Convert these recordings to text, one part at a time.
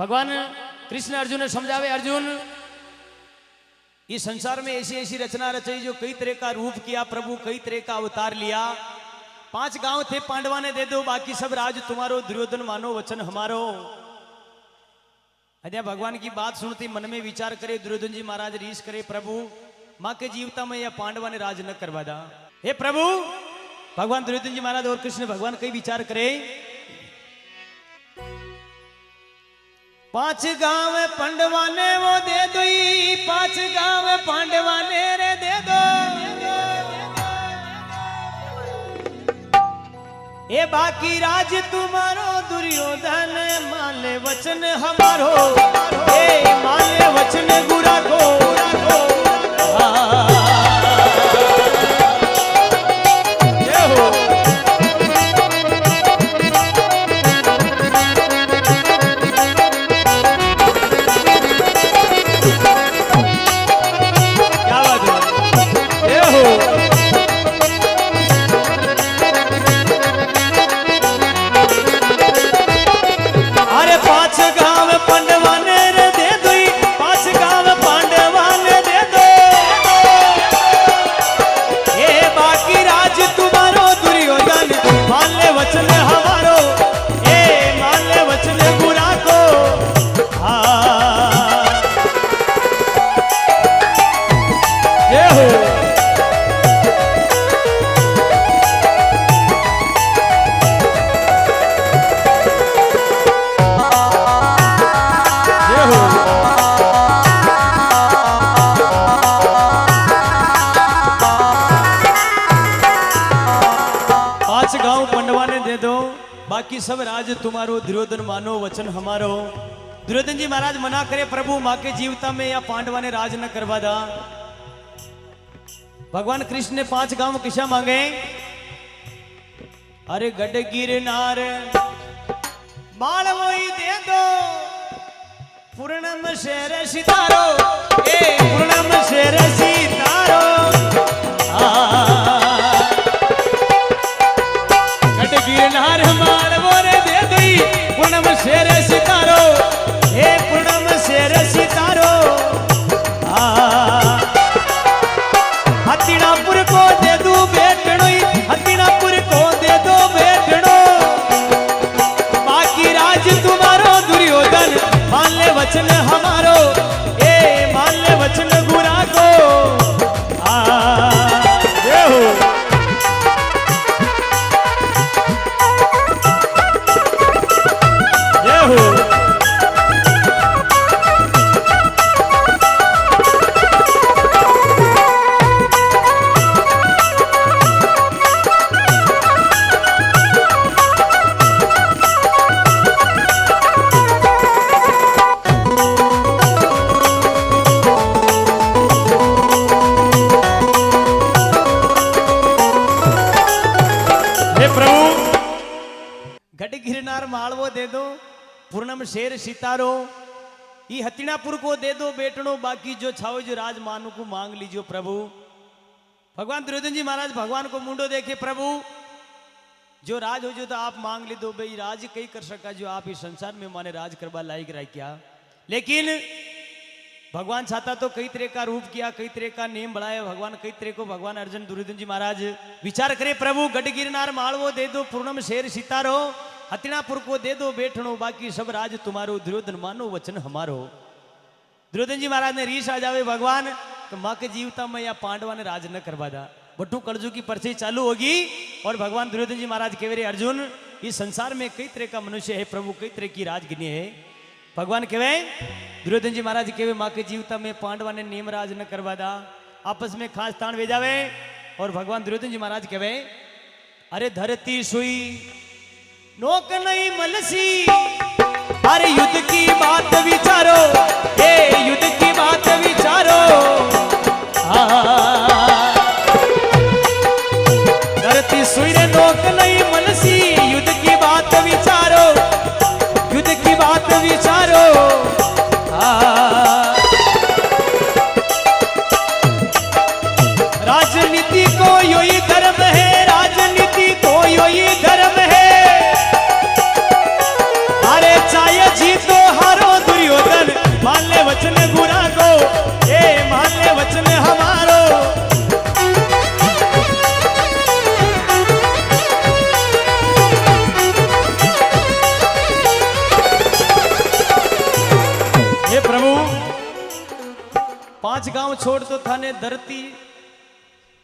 भगवान कृष्ण अर्जुन ने समझावे, अर्जुन इस संसार में ऐसी ऐसी रचना रचाई जो कई तरह का रूप किया प्रभु, कई तरह का अवतार लिया। 5 गांव थे पांडवा ने दे दो, बाकी सब राज तुम्हारो, दुर्योधन मानो वचन हमारो। अध्या भगवान की बात सुनती मन में विचार करे दुर्योधन जी महाराज रीस करे, प्रभु माँ के जीवता में या पांडवा ने राज न करवा दा। हे प्रभु, भगवान दुर्योधन जी महाराज और कृष्ण भगवान कई विचार करे। 5 गांव पांडवा ने वो दे दो, 5 गांव पांडवा ने रे दे दो। ये बाकी राज तुम्हारो, दुर्योधन माले वचन हमारो। ए माले वचन गुरा को, ये हो क्या बात है, ये हो बाकी सब राज तुम्हारो, दुर्योधन मानो वचन हमारो। दुर्योधन जी महाराज मना करे, प्रभु माँ के जीवता में या पांडवा ने राज न करवा दा। भगवान कृष्ण ने 5 गांव किसा मांगे? अरे गढ़ गिरनार मालवोई दे दो, पूर्णम शेर सितारो। ए पूर्णम शेर सितारो, गढ़ गिरनार मालवो रे दे दई, पूर्णम शेर सितारो। ए पूर्णम शेर सितारो, हथिनापुर को दे दू बेटनो, हथिनापुर को दे दो बेटनो। बाकी राज तुम्हारो, दुर्योधन मान ले वचन हमारो। ए मान ले वचन गुरा को, ये हो मालवो दे दो, पूर्णम शेर सितारो। ये हथिनापुर को दे दो बेटनो, बाकी जो छाओ जो राज मानो को मांग लीजिए प्रभु। भगवान दुर्योधन जी महाराज भगवान को मुंडो देखे, प्रभु जो राज हो जो तो आप मांग ली दो। भाई राज कई कर सका जो आप इस संसार में माने राज करवा लायक रह क्या। लेकिन भगवान चाहता तो कई तरह का रूप किया, कई तरह का नियम बढ़ाया भगवान, कई तरह को भगवान अर्जुन दुर्योधन जी महाराज विचार करे, प्रभु गढ़ गिरनार मालवो दे दो, पूर्णम शेर सितारो। हथिनापुर को दे दो बेटनो, बाकी सब राज तुम्हारो, दुर्योधन मानो वचन हमारो। दुर्योधन जी महाराज ने रीस आ जावे भगवान तो माँ के जीवता में या पांडवा ने राज न करवा दा। बट्टू कलजू की परछाई चालू होगी और भगवान दुर्योधन जी महाराज कहे रे अर्जुन, इस संसार में कई तरह का मनुष्य है प्रभु, कई तरह की राजगिनी है। भगवान कहे, दुर्योधन जी महाराज कहे माँ के जीवता में पांडवा ने नियम राज न करवा दा। आपस में खास तान वे जावे और भगवान दुर्योधन जी महाराज कहे, अरे धरती सुई नोक नहीं मलसी, अरे युद्ध की बात विचारो। ए युद्ध की बात विचारो, धरती सुई रे नोक नहीं मलसी, युद्ध की बात विचारो, युद्ध की बात विचारो। राजनीति को यही धर्म है, राजनीति को यही धर्म है। चाहे जीतो हारो पांच गांव छोड़ तो थाने धरती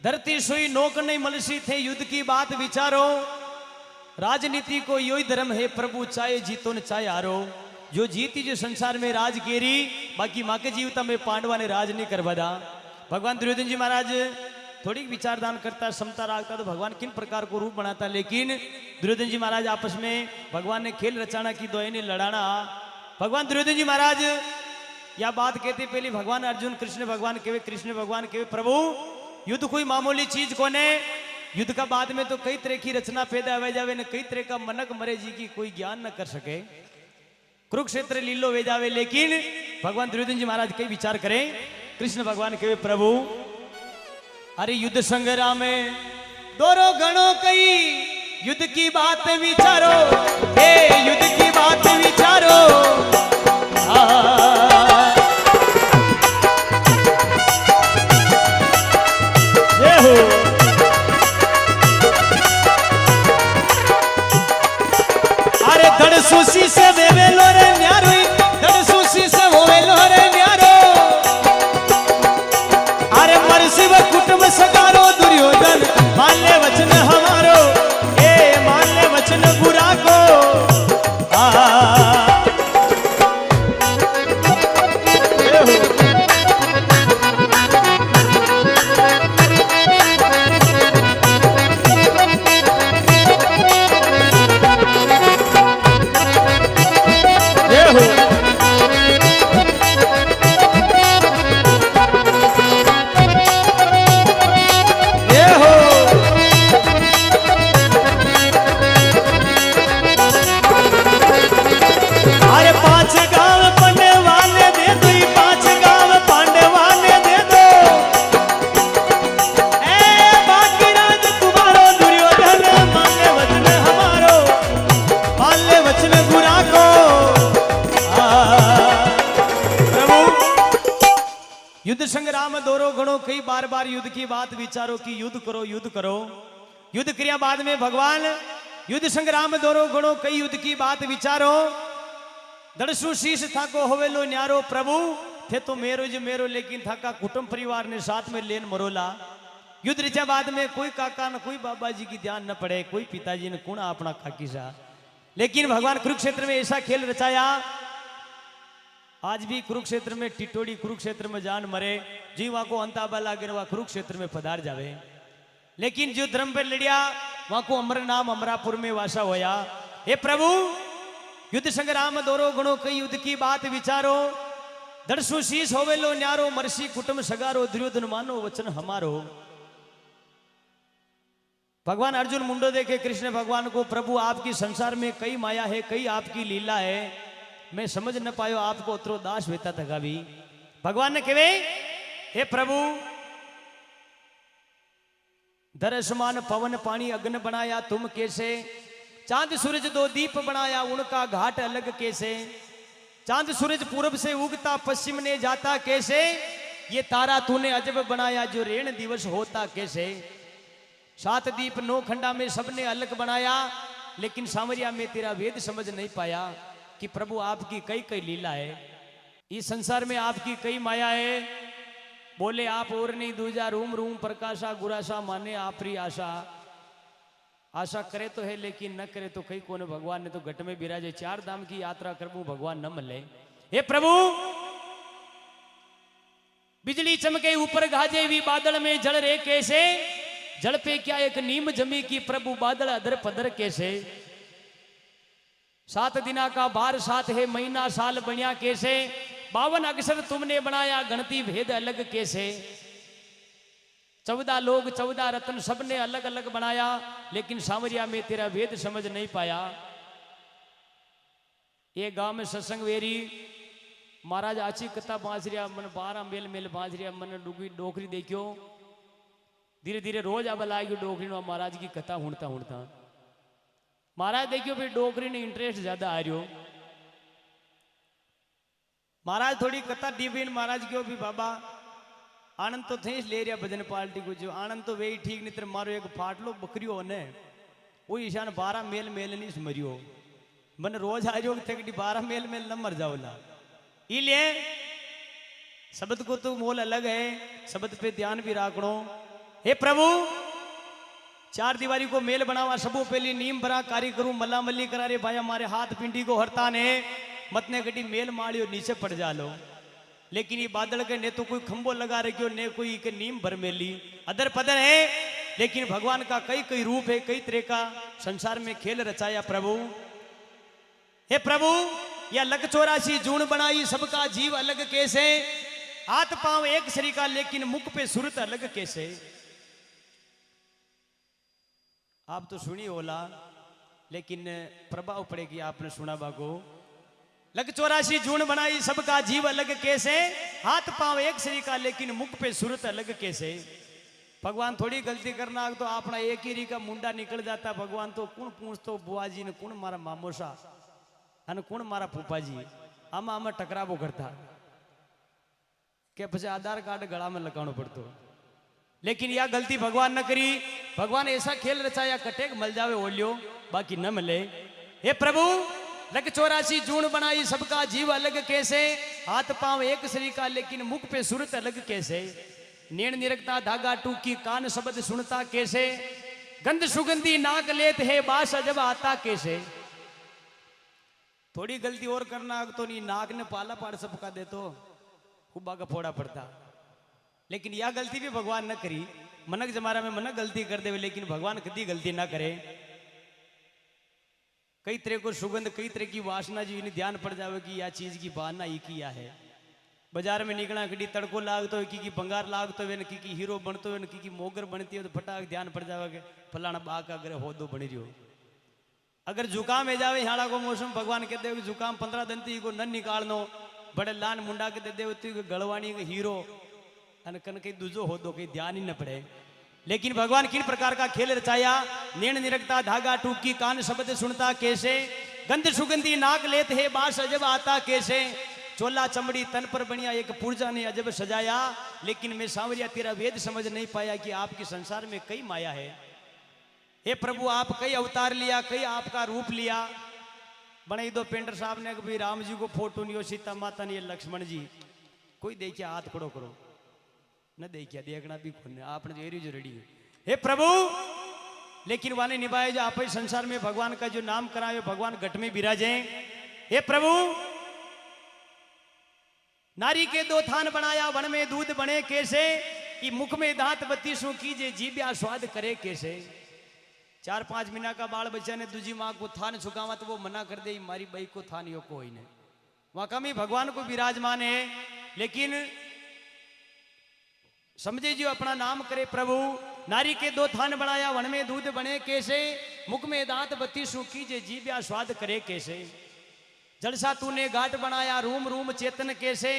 धरती सोई नौक नहीं मलसी थे युद्ध की बात विचारो राजनीति को यो ही धर्म है प्रभु चाहे जीतो न चाहे हारो जो जीती जो संसार में राज केरी बाकी माँ के जीवता में पांडवा ने राज नहीं करवा दा भगवान दुर्योधन जी महाराज थोड़ी विचारदान करता समता रखता तो भगवान किन प्रकार को रूप बनाता लेकिन दुर्योधन जी महाराज आपस में भगवान ने खेल रचाना की दो ने लड़ाना भगवान दुर्योधन जी महाराज या बात कहते पहले भगवान अर्जुन कृष्ण भगवान के प्रभु युद्ध कोई मामूली चीज कोने युद्ध का बाद में तो कई तरह की रचना पैदा हो जावे न कई तरह का मनक मरे जी की कोई ज्ञान न कर सके कुरुक्षेत्र लीलो वे जावे लेकिन भगवान दुर्योधन जी महाराज कई विचार करें कृष्ण भगवान के प्रभु अरे युद्ध संग्राम में दोनों गणों कई युद्ध की बात विचारो हे युद्ध की बात विचारो अरे धड़ सुशी से वेवेलो रे न्यारो धड़ सुशी से होवेलो रे न्यारो अरे मरसी व कुटुंब सगारो दुर्योधन मान ले वचन हमारो ए मान ले वचन बुरा को युद्ध संग्राम दोनों गणों कई बार बार युद्ध की बात विचारो कि युद्ध करो युद्ध क्रिया बाद में भगवान युद्ध संग्राम दोनों गणों कई युद्ध की बात विचारो दड़सु शीश था को होवेलो न्यारो प्रभु थे तो मेरो जो मेरो लेकिन था का कुटुंब परिवार ने साथ में लेन मरोला युद्ध ऋचा बाद में कोई काका न कोई बाबा जी की ध्यान न पड़े कोई पिताजी ने कुणा अपना खाकी सा लेकिन भगवान कुरुक्षेत्र में ऐसा खेल रचाया आज भी कुरुक्षेत्र में टिटोड़ी कुरुक्षेत्र में जान मरे जीवा को अंताबा लागे वह कुरुक्षेत्र में पधार जावे लेकिन जो धर्म पर लड़िया वहां को अमर नाम अमरापुर में वासा होया हे प्रभु युद्ध संग्राम दोनों गुणों कई युद्ध की बात विचारो दर्शु शीश होवेलो न्यारो मरसी कुटुंब सगारो दुर्योधन मानो वचन हमारो भगवान अर्जुन मुंडो देखे कृष्ण भगवान को प्रभु आपकी संसार में कई माया है कई आपकी लीला है मैं समझ न पायो आपको उतरो दास वेता था भी भगवान ने कहे हे प्रभु दरसमान पवन पानी अग्न बनाया तुम कैसे चांद सूरज दो दीप बनाया उनका घाट अलग कैसे चांद सूरज पूरब से उगता पश्चिम ने जाता कैसे ये तारा तूने अजब बनाया जो रेण दिवस होता कैसे 7 दीप 9 खंडा में सबने अलग बनाया लेकिन सामरिया में तेरा वेद समझ नहीं पाया कि प्रभु आपकी कई कई लीला है इस संसार में आपकी कई माया है बोले आप और नहीं दूजा रूम रूम प्रकाशा गुरासा माने आपरी आशा आशा करे तो है लेकिन न करे तो कई कोने भगवान ने तो घट में बिराजे 4 धाम की यात्रा करबू भगवान न मिले हे प्रभु बिजली चमके ऊपर गाजे भी बादल में जल रे कैसे जल पे क्या एक नीम जमी की प्रभु बादल अदर पदर कैसे 7 दिना का बार 7 है महीना साल बनिया कैसे 52 अक्षर तुमने बनाया गणती भेद अलग कैसे 14 लोग 14 रत्न सबने अलग अलग बनाया लेकिन सामरिया में तेरा भेद समझ नहीं पाया ये गांव में सत्संग वेरी महाराज आची कथा बांच रिया मन 12 मेल मेल बांच रिया मन डोकरी देखियो धीरे धीरे रोज अब लाएगी डोकरी नो महाराज की कथा हुणता हुणता महाराज देखियो फिर डोकरी ने इंटरेस्ट ज्यादा आ रही हो महाराज थोड़ी कथा डीबीन महाराज क्यों भी बाबा आनंद तो थे ले रिया भजन पार्टी को जो आनंद तो वे ठीक नहीं तेरे मारो एक फाटलो बकरियो ने वो ईशान 12 मेल मेल नहीं समरियो मन रोज आ रही हो 12 मेल मेल न मर जाओ ला इलिए शब्द को तो मोल अलग है, शब्द पे ध्यान भी राखणो। हे प्रभु, चार दीवारी को मेल बनावा, सबो पहली नीम भरा कार्य करूं, मल्ला मल्ली करा रे भाई हमारे हाथ पिंडी को हरता ने मतने गड्डी मेल माड़ियो नीचे पड़ जा लो। लेकिन ये बादल के ने तो कोई खंबो लगा रखियो ने कोई के नीम भर मेली, अदर पदर है। लेकिन भगवान का कई कई रूप है, कई तरह का संसार में खेल रचाया प्रभु। हे प्रभु, या लग 84 जून बनाई, सबका जीव अलग कैसे, हाथ पांव एक सरीका लेकिन मुख पे सूरत अलग कैसे। आप तो सुनी होला, लेकिन प्रभाव पड़ेगी आपने सुना बागो। लग 84 जून बनाई, सबका जीव अलग कैसे, हाथ पांव एक सरीका लेकिन मुख पे सूरत अलग कैसे। भगवान थोड़ी गलती करना तो अपना एक ही री का मुंडा निकल जाता। भगवान तो कौन पूछतो बुआ जी ने, कौन मारा मामोसा અને कौन मारा फूफा जी, आमा आमा टकरावो करता के પછી आधार कार्ड गला में लगाना पड़तो। लेकिन यह गलती भगवान न करी। भगवान ऐसा खेल रचाया, कटेक मल जावे ओलियो बाकी न मिले। हे प्रभु, लग 84 जून बनाई, सबका जीव अलग कैसे, हाथ पांव एक सरीका लेकिन मुख पे सूरत अलग कैसे। नेण निरखता धागा टूकी, कान शब्द सुनता कैसे, गंध सुगंधी नाक लेत है बास अजब आता कैसे। थोड़ी गलती और करना तो नहीं, नाक ने पाला पाड़ सबका दे तो खुबा का फोड़ा पड़ता। लेकिन यह गलती भी भगवान न करी। मनक जमारा में मनक गलती कर दे, लेकिन भगवान कभी गलती ना करे। कई तरह को सुगंध, कई तरह की वासना जी इन्हें ध्यान पड़ जावे कि यह चीज की बहाना ही किया है। बाजार में निकला कड़ी तड़को लागतो है, की बंगार लागतो है, की हीरो बनतो है, की मोगर बनती है, तो फटाक ध्यान पड़ जावे कि फलाना बाग अगर होदो बनी रहो। अगर जुकाम है जावे ह्याड़ा को मौसम, भगवान कहते हो कि जुकाम 15 दिन थी को न निकालनो, बड़े लान मुंडा के दे होती गड़वाणी के हीरो अन कन कहीं दूजो हो दो, कहीं ध्यान ही न पड़े। लेकिन भगवान किन प्रकार का खेल रचाया। नेण निरखता धागा टूकी, कान शब्द सुनता कैसे, गंध सुगंधी नाक लेत है बास अजब आता कैसे। चोला चमड़ी तन पर बनिया एक पुर्जा ने अजब सजाया, लेकिन मैं सांवरिया तेरा वेद समझ नहीं पाया कि आपके संसार में कई माया है। हे प्रभु, आप कई अवतार लिया, कई आपका रूप लिया। बनाई दो पेंटर साहब ने कि राम जी को फोटो नहीं हो, सीता माता नहीं, लक्ष्मण जी कोई देखिए हाथ खड़ो करो, न देखिए देखना भी खुद आपने जो एरी जो रेडी है। हे प्रभु, लेकिन वाले निभाए जो आप संसार में भगवान का जो नाम कराए, भगवान घट में विराजे। हे प्रभु, नारी के 2 थान बनाया, वन में दूध बने कैसे, कि मुख में दांत 32 कीजे, जीव्या स्वाद करे कैसे। 4-5 महीना का बाल बच्चा ने दूजी माँ को थान छुकावा तो वो मना कर दे, मारी बई को थान यो कोई नहीं। वहां कमी भगवान को विराजमान है, लेकिन समझे जो अपना नाम करे प्रभु। नारी के 2 थान बनाया, वन में दूध बने कैसे, मुख में दांत 32 कीजे, जीव्या स्वाद करे कैसे। जलसा तूने घाट बनाया, रूम रूम चेतन कैसे।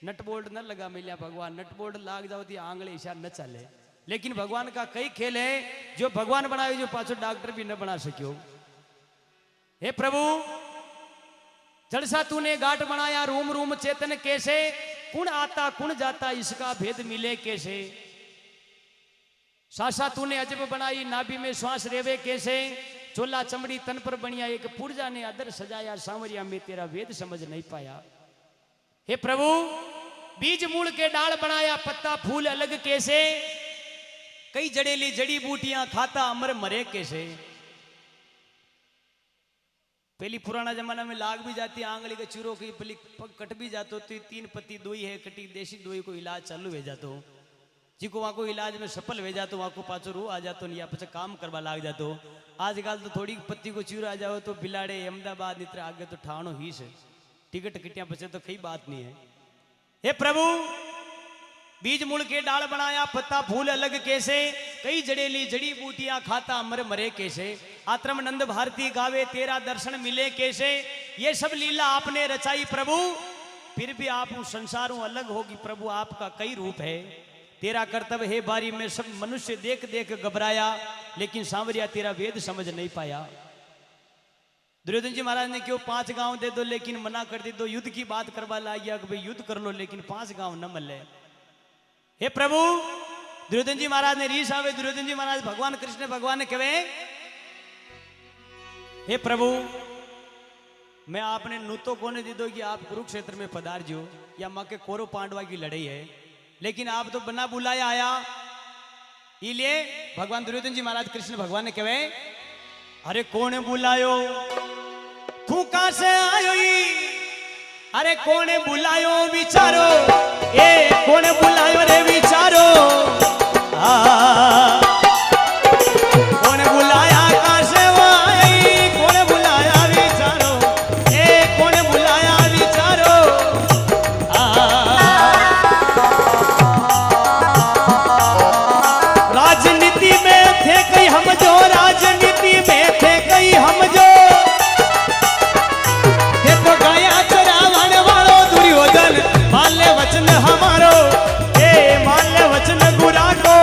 नट बोल्ट न लगा मिलिया भगवान, नट बोल्ट लाग जाओ तो आंगले इशार न चले। लेकिन भगवान का कई खेल है, जो भगवान बनाए जो पाछो डॉक्टर भी न बना सकियो। हे प्रभु, जलसा तूने घाट बनाया, रूम रूम चेतन कैसे, कुण आता कुण जाता इसका भेद मिले कैसे। सासा तूने अजब बनाई, नाभि में श्वास रेवे कैसे। चोला चमड़ी तन पर बनिया, एक पुर्जा ने अदर सजाया, सांवरिया में तेरा वेद समझ नहीं पाया। हे प्रभु, बीज मूल के डाल बनाया, पत्ता फूल अलग कैसे। कई जड़ेली जड़ी बूटियां खाता अमर मरे कैसे। पहली पुराना जमाना में लाग भी जाती आंगली के चूरों की, पली पग कट भी जातो तो 3 पत्ती दोई है कटी, देसी दोई को इलाज चालू हो जातो। जिको वहां को इलाज में सफल हो जातो, वहां को पाचो रू आ जातो, या पीछे काम करवा लाग जातो। आजकल तो थोड़ी पत्ती को चूर आ जाओ तो बिलाड़े अहमदाबाद इतने आगे तो ठाणो ही से टिकट किटिया पचे तो कई बात नहीं है। हे प्रभु, बीज मूल के डाल बनाया, पत्ता फूल अलग कैसे। कई जड़ेली जड़ी बूटियां खाता अमर मरे कैसे। आत्रम नंद भारती गावे, तेरा दर्शन मिले कैसे। ये सब लीला आपने रचाई प्रभु, फिर भी आप संसारों अलग होगी प्रभु, आपका कई रूप है। तेरा कर्तव्य है बारी में सब मनुष्य देख देख घबराया, लेकिन सांवरिया तेरा वेद समझ नहीं पाया। दुर्योधन जी महाराज ने क्यों 5 गांव दे दो, लेकिन मना कर दे दो। युद्ध की बात करवा ला गया कि भाई युद्ध कर लो, लेकिन 5 गांव न मिले। हे प्रभु, दुर्योधन जी महाराज ने रीस आवे। दुर्योधन जी महाराज भगवान कृष्ण भगवान ने कहे, हे प्रभु, मैं आपने नुतो कोने दे दो कि आप कुरुक्षेत्र में पधारजो या माँ के कोरो पांडवा की लड़ाई है, लेकिन आप तो बना बुलाया आया। इसलिए भगवान दुर्योधन जी महाराज कृष्ण भगवान ने कहे, अरे कौन बुलायो तू कहां से आयो ई? अरे कौन बुलायो विचारो, ए कौन बुलायो रे विचारो। कौन बुलाया कहां से आई, कौन बुलाया विचारो, ए कौन बुलाया विचारो। राजनीति में थे कई हम जो, राजनीति में थे कई हम जो, थे तो गया चरावन वालो दुर्योधन, मान ले वचन हमारो, ए मान ले वचन गुरा को।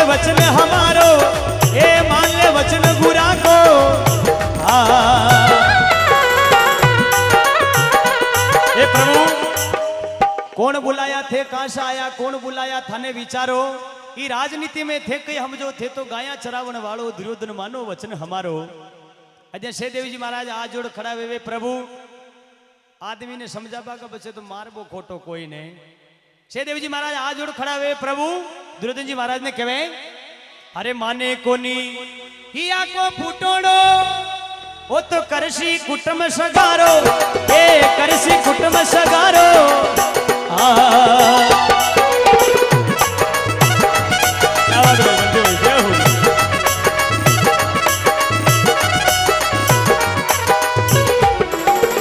वचन हमारो, ए मान ले वचन गुरा को। ए प्रभु कौन बुलाया थे, कहां से आया, कौन बुलाया थाने विचारो। ई राजनीति में थे कई हम जो, थे तो गाया चरावण वालो दुर्योधन मानो वचन हमारो। अजय शेदेव जी महाराज आ जोड़ खड़ा वे प्रभु आदमी ने समझाबा का बचे तो मारबो खोटो कोई ने। शेदेव जी महाराज आ जोड़ खड़ा वे प्रभु दुर्योधन जी महाराज ने कहे, अरे माने कोनी हिया को फूटोड़ो, वो तो करसी कुटुंब सगारो, ए करसी कुटुंब सगारो।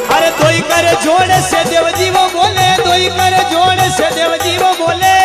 अरे दोई कर जोड़ से देव जी वो बोले, दोई कर जोड़ से देव जी वो बोले,